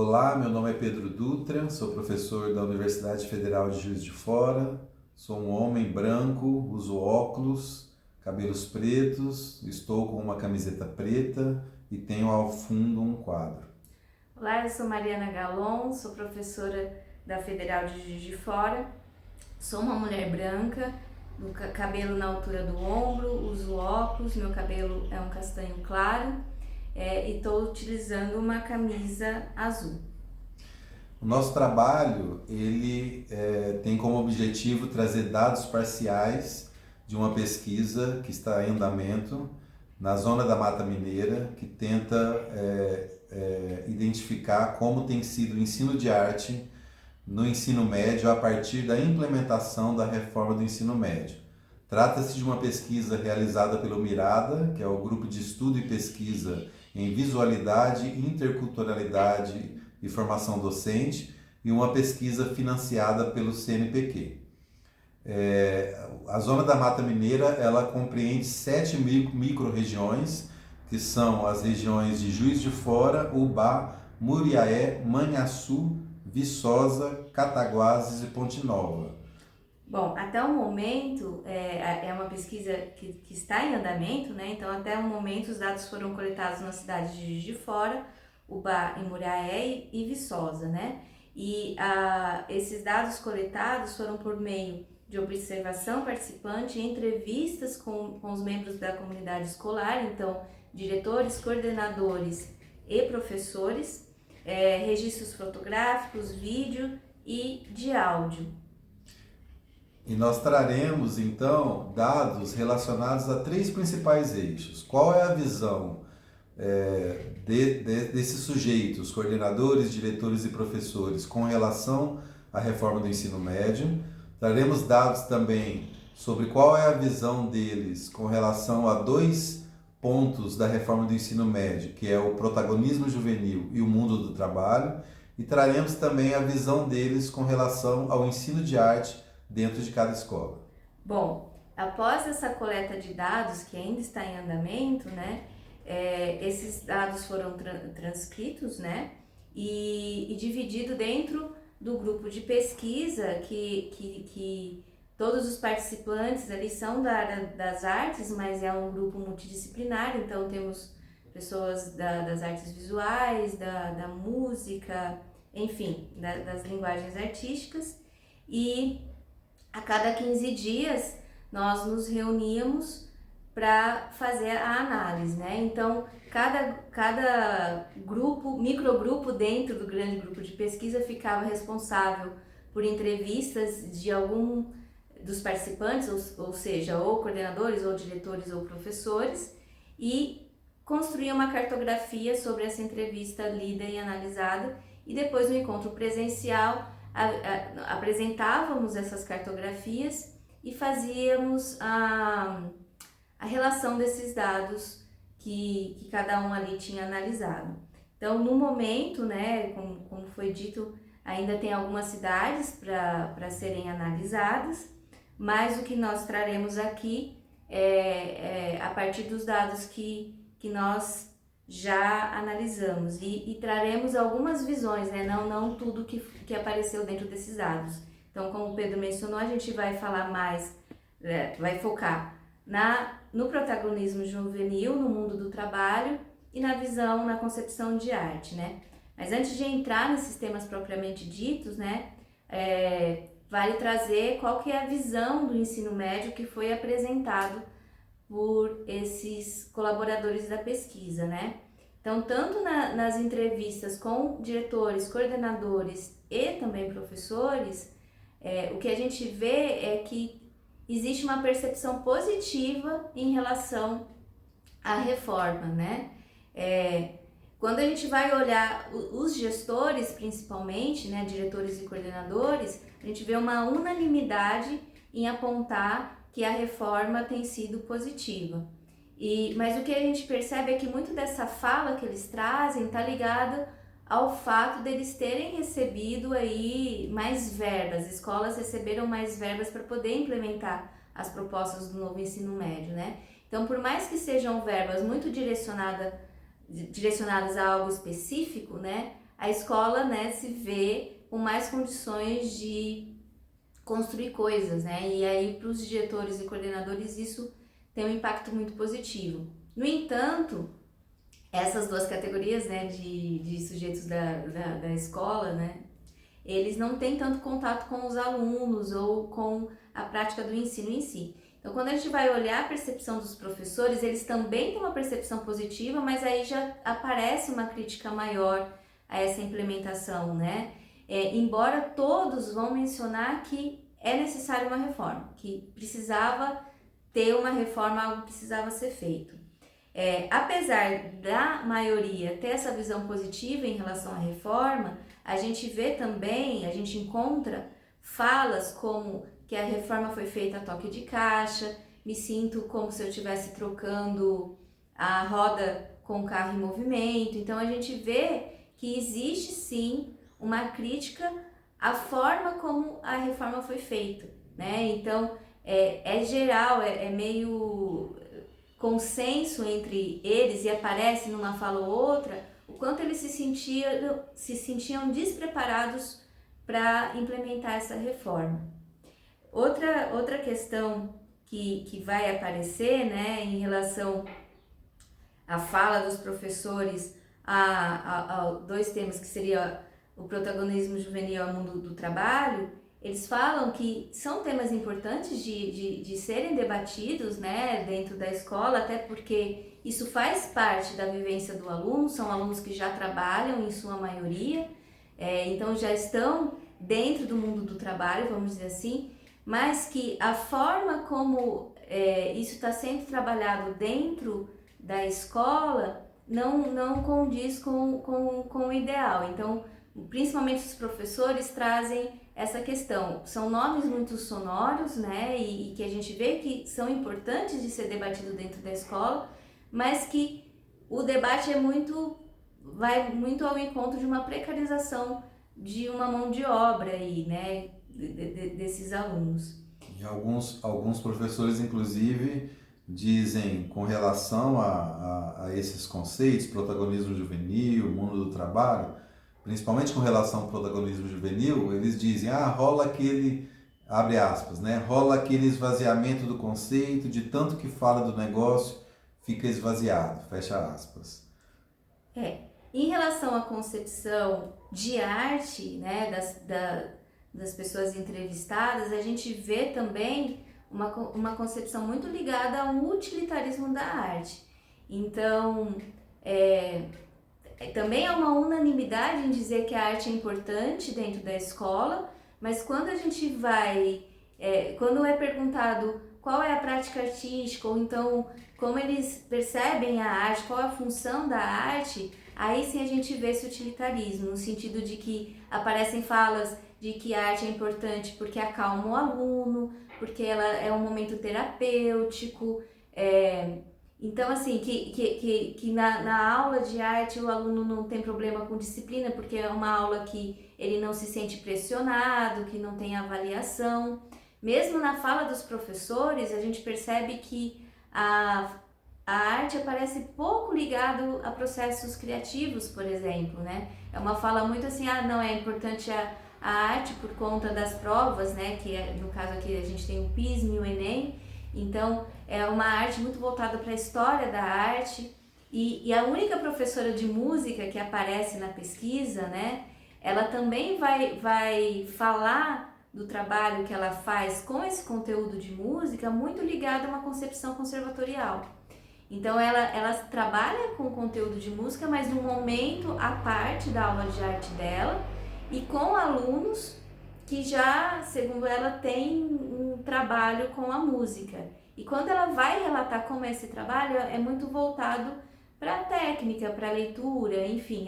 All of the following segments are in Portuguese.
Olá, meu nome é Pedro Dutra, sou professor da Universidade Federal de Juiz de Fora, sou um homem branco, uso óculos, cabelos pretos, estou com uma camiseta preta e tenho ao fundo um quadro. Olá, eu sou Mariana Galon, sou professora da Federal de Juiz de Fora, sou uma mulher branca, cabelo na altura do ombro, uso óculos, meu cabelo é um castanho claro e estou utilizando uma camisa azul. O nosso trabalho tem como objetivo trazer dados parciais de uma pesquisa que está em andamento na zona da Mata Mineira, que tenta identificar como tem sido o ensino de arte no ensino médio a partir da implementação da reforma do ensino médio. Trata-se de uma pesquisa realizada pelo MIRADA, que é o Grupo de Estudo e Pesquisa em Visualidade, Interculturalidade e Formação Docente, e uma pesquisa financiada pelo CNPq. A Zona da Mata Mineira ela compreende 7 micro-regiões, que são as regiões de Juiz de Fora, Ubá, Muriaé, Manhaçu, Viçosa, Cataguases e Ponte Nova. Bom, até o momento é uma pesquisa que está em andamento, né? Então até o momento os dados foram coletados nas cidades de Juiz de Fora, Ubá, Muriaé e Viçosa, né? E esses dados coletados foram por meio de observação participante, entrevistas com os membros da comunidade escolar, então diretores, coordenadores e professores, registros fotográficos, vídeo e de áudio. E nós traremos então dados relacionados a 3 principais eixos. Qual é a visão desses sujeitos, coordenadores, diretores e professores, com relação à reforma do ensino médio? Traremos dados também sobre qual é a visão deles com relação a 2 pontos da reforma do ensino médio, que é o protagonismo juvenil e o mundo do trabalho, e traremos também a visão deles com relação ao ensino de arte dentro de cada escola. Bom, após essa coleta de dados, que ainda está em andamento, né, esses dados foram transcritos, né, e dividido dentro do grupo de pesquisa que todos os participantes ali são da área das artes, mas é um grupo multidisciplinar, então temos pessoas das artes visuais, da música, enfim, das linguagens artísticas, e a cada 15 dias nós nos reuníamos para fazer a análise, né? Então, cada grupo, microgrupo dentro do grande grupo de pesquisa ficava responsável por entrevistas de algum dos participantes, ou seja, ou coordenadores, ou diretores, ou professores, e construía uma cartografia sobre essa entrevista lida e analisada, e depois no encontro presencial apresentávamos essas cartografias e fazíamos a relação desses dados que cada um ali tinha analisado. Então, no momento, né, como foi dito, ainda tem algumas cidades para serem analisadas, mas o que nós traremos aqui é a partir dos dados que nós já analisamos e traremos algumas visões, né? Não tudo que apareceu dentro desses dados. Então, como o Pedro mencionou, a gente vai falar mais, vai focar no protagonismo juvenil, no mundo do trabalho e na visão, na concepção de arte, né? Mas antes de entrar nesses temas propriamente ditos, né, vale trazer qual que é a visão do ensino médio que foi apresentado por esses colaboradores da pesquisa, né? Então, tanto nas entrevistas com diretores, coordenadores e também professores, o que a gente vê é que existe uma percepção positiva em relação à reforma, né? Quando a gente vai olhar os gestores, principalmente, né, diretores e coordenadores, a gente vê uma unanimidade em apontar que a reforma tem sido positiva. Mas o que a gente percebe é que muito dessa fala que eles trazem está ligada ao fato deles terem recebido aí mais verbas, as escolas receberam mais verbas para poder implementar as propostas do novo ensino médio, né? Então, por mais que sejam verbas muito direcionadas a algo específico, né, a escola, né, se vê com mais condições de construir coisas, né? E aí para os diretores e coordenadores isso tem um impacto muito positivo. No entanto, essas duas categorias, né, de sujeitos da escola, né, eles não têm tanto contato com os alunos ou com a prática do ensino em si. Então, quando a gente vai olhar a percepção dos professores, eles também têm uma percepção positiva, mas aí já aparece uma crítica maior a essa implementação, né? Embora todos vão mencionar que é necessária uma reforma, que precisava ter uma reforma, algo precisava ser feito. Apesar da maioria ter essa visão positiva em relação à reforma, a gente vê também, a gente encontra falas como que a reforma foi feita a toque de caixa, me sinto como se eu estivesse trocando a roda com o carro em movimento. Então a gente vê que existe sim uma crítica à forma como a reforma foi feita, né? Então é geral, é meio consenso entre eles e aparece numa fala ou outra o quanto eles se sentiam despreparados para implementar essa reforma. Outra questão que vai aparecer, né, em relação à fala dos professores a dois temas que seria o protagonismo juvenil ao mundo do trabalho, eles falam que são temas importantes de serem debatidos, né, dentro da escola, até porque isso faz parte da vivência do aluno, são alunos que já trabalham em sua maioria, então já estão dentro do mundo do trabalho, vamos dizer assim, mas que a forma como isso está sendo trabalhado dentro da escola não condiz com o ideal. Então, principalmente os professores trazem essa questão. São nomes muito sonoros, né, e que a gente vê que são importantes de ser debatido dentro da escola, mas que o debate vai muito ao encontro de uma precarização de uma mão de obra aí, né, desses alunos. E alguns professores, inclusive, dizem com relação a esses conceitos, protagonismo juvenil, mundo do trabalho, principalmente com relação ao protagonismo juvenil, eles dizem, rola aquele, abre aspas, né? Rola aquele esvaziamento do conceito, de tanto que fala do negócio, fica esvaziado, fecha aspas. Em relação à concepção de arte, né, das pessoas entrevistadas, a gente vê também uma concepção muito ligada ao utilitarismo da arte. Então, também há uma unanimidade em dizer que a arte é importante dentro da escola, mas quando a gente quando é perguntado qual é a prática artística, ou então como eles percebem a arte, qual é a função da arte, aí sim a gente vê esse utilitarismo, no sentido de que aparecem falas de que a arte é importante porque acalma o aluno, porque ela é um momento terapêutico, então, assim, que na aula de arte o aluno não tem problema com disciplina, porque é uma aula que ele não se sente pressionado, que não tem avaliação. Mesmo na fala dos professores, a gente percebe que a arte aparece pouco ligado a processos criativos, por exemplo, né? É uma fala muito assim, não, é importante a arte por conta das provas, né? Que no caso aqui a gente tem o PISM e o Enem. Então, é uma arte muito voltada para a história da arte e a única professora de música que aparece na pesquisa, né, ela também vai falar do trabalho que ela faz com esse conteúdo de música muito ligado a uma concepção conservatorial. Então, ela trabalha com o conteúdo de música, mas num momento à parte da aula de arte dela e com alunos que já, segundo ela, tem um trabalho com a música. E quando ela vai relatar como é esse trabalho, é muito voltado para a técnica, para a leitura, enfim,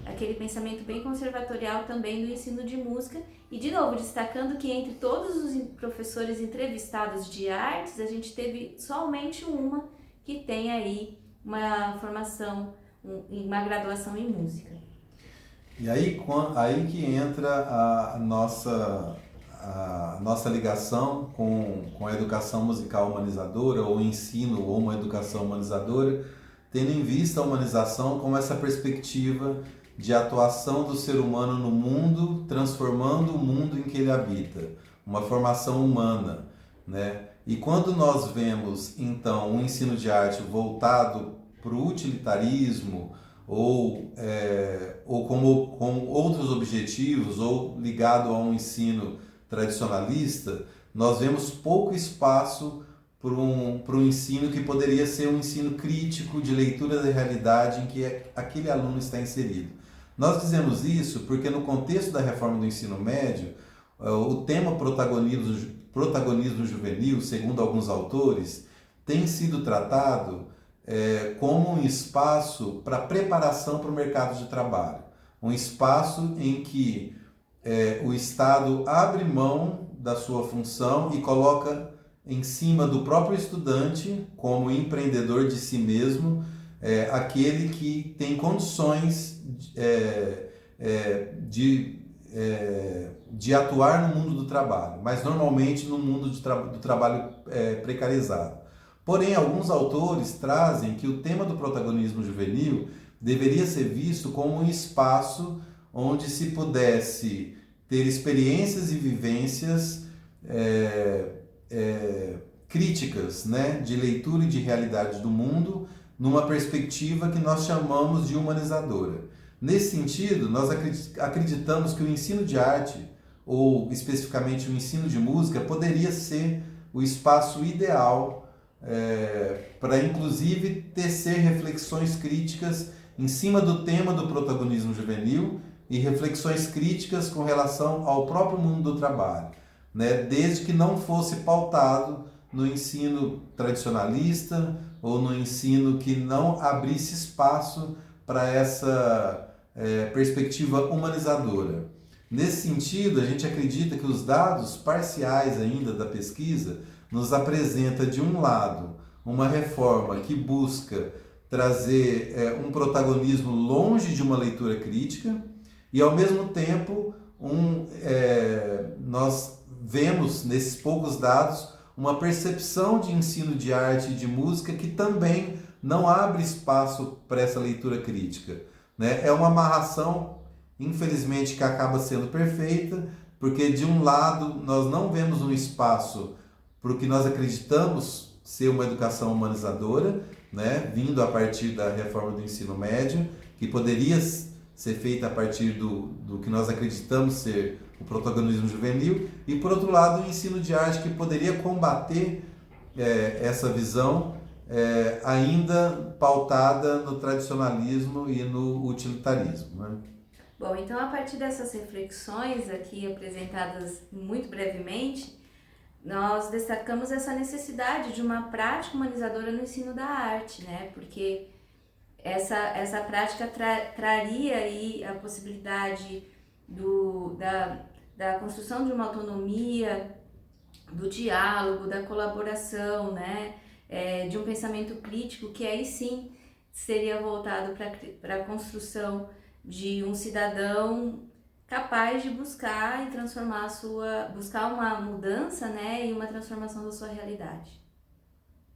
aquele pensamento bem conservatorial também do ensino de música. E, de novo, destacando que entre todos os professores entrevistados de artes, a gente teve somente uma que tem aí uma formação, uma graduação em música. E aí que entra a nossa ligação com a educação musical humanizadora, ou ensino ou uma educação humanizadora, tendo em vista a humanização como essa perspectiva de atuação do ser humano no mundo, transformando o mundo em que ele habita, uma formação humana, né? E quando nós vemos, então, um ensino de arte voltado para o utilitarismo, ou com outros objetivos, ou ligado a um ensino tradicionalista, nós vemos pouco espaço para um ensino que poderia ser um ensino crítico de leitura da realidade em que aquele aluno está inserido. Nós dizemos isso porque no contexto da reforma do ensino médio, o tema protagonismo juvenil, segundo alguns autores, tem sido tratado como um espaço para preparação para o mercado de trabalho. Um espaço em que o Estado abre mão da sua função e coloca em cima do próprio estudante, como empreendedor de si mesmo, aquele que tem condições de atuar no mundo do trabalho, mas normalmente no mundo do trabalho precarizado. Porém, alguns autores trazem que o tema do protagonismo juvenil deveria ser visto como um espaço onde se pudesse ter experiências e vivências críticas, né, de leitura e de realidade do mundo, numa perspectiva que nós chamamos de humanizadora. Nesse sentido, nós acreditamos que o ensino de arte, ou especificamente o ensino de música, poderia ser o espaço ideal para, inclusive, tecer reflexões críticas em cima do tema do protagonismo juvenil e reflexões críticas com relação ao próprio mundo do trabalho, né? Desde que não fosse pautado no ensino tradicionalista ou no ensino que não abrisse espaço para essa perspectiva humanizadora. Nesse sentido, a gente acredita que os dados parciais ainda da pesquisa nos apresenta, de um lado, uma reforma que busca trazer um protagonismo longe de uma leitura crítica e, ao mesmo tempo, nós vemos, nesses poucos dados, uma percepção de ensino de arte e de música que também não abre espaço para essa leitura crítica, né? É uma amarração, infelizmente, que acaba sendo perfeita, porque, de um lado, nós não vemos um espaço para o que nós acreditamos ser uma educação humanizadora, né? Vindo a partir da reforma do ensino médio, que poderia ser feita a partir do que nós acreditamos ser o protagonismo juvenil, e, por outro lado, o ensino de arte, que poderia combater essa visão ainda pautada no tradicionalismo e no utilitarismo, né? Bom, então, a partir dessas reflexões aqui apresentadas muito brevemente, nós destacamos essa necessidade de uma prática humanizadora no ensino da arte, né? Porque essa prática traria aí a possibilidade da construção de uma autonomia, do diálogo, da colaboração, né? De um pensamento crítico que aí sim seria voltado para a construção de um cidadão capaz de buscar e transformar buscar uma mudança, né, e uma transformação da sua realidade.